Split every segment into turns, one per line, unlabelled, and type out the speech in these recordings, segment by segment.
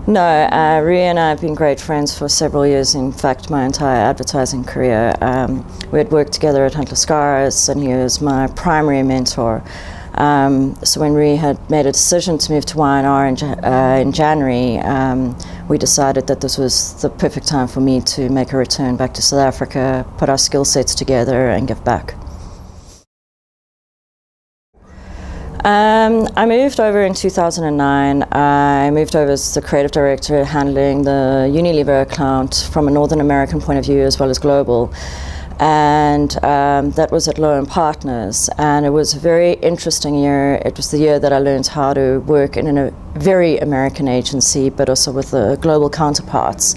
No, Rhea and I have been great friends for several years, in fact my entire advertising career. We had worked together at Hunt Lascaris and he was my primary mentor. So when Rhea had made a decision to move to Y&R in January, we decided that this was the perfect time for me to make a return back to South Africa, put our skill sets together and give back. I moved over in 2009. I moved over as the creative director, handling the Unilever account from a Northern American point of view as well as global. And that was at Low & Partners, and it was a very interesting year. It was the year that I learned how to work in a very American agency, but also with the global counterparts.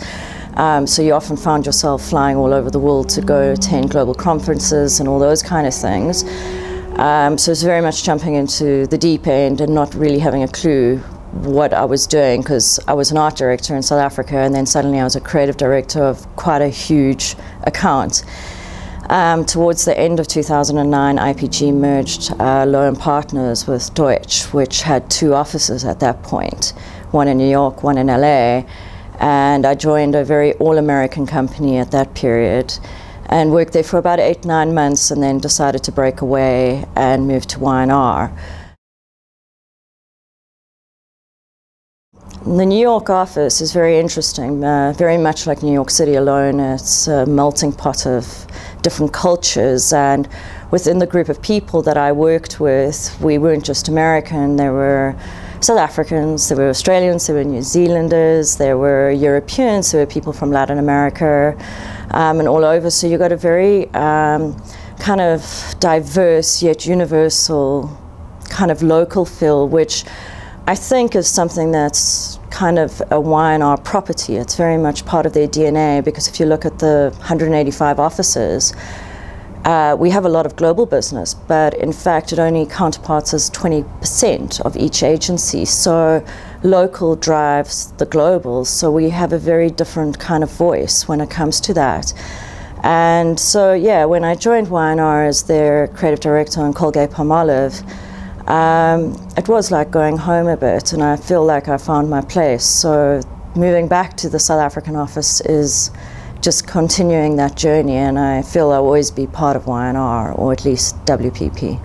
So you often found yourself flying all over the world to go attend global conferences and all those kind of things. So it's very much jumping into the deep end and not really having a clue what I was doing, because I was an art director in South Africa and then suddenly I was a creative director of quite a huge account. Towards the end of 2009, IPG merged Low & Partners with Deutsch, which had two offices at that point, one in New York, one in LA, and I joined a very all-American company at that period and worked there for about 8-9 months and then decided to break away and move to Y&R. The New York office is very interesting, very much like New York City alone. It's a melting pot of different cultures, and within the group of people that I worked with, we weren't just American. There were South Africans, there were Australians, there were New Zealanders, there were Europeans, there were people from Latin America and all over. So you got a very kind of diverse yet universal kind of local feel, which I think is something that's kind of a Y&R property. It's very much part of their DNA, because if you look at the 185 offices, we have a lot of global business, but in fact it only counterparts as 20% of each agency. So local drives the global, so we have a very different kind of voice when it comes to that. And so yeah, when I joined Y&R as their creative director on Colgate-Palmolive, it was like going home a bit, and I feel like I found my place. So moving back to the South African office is just continuing that journey, and I feel I'll always be part of Y&R, or at least WPP.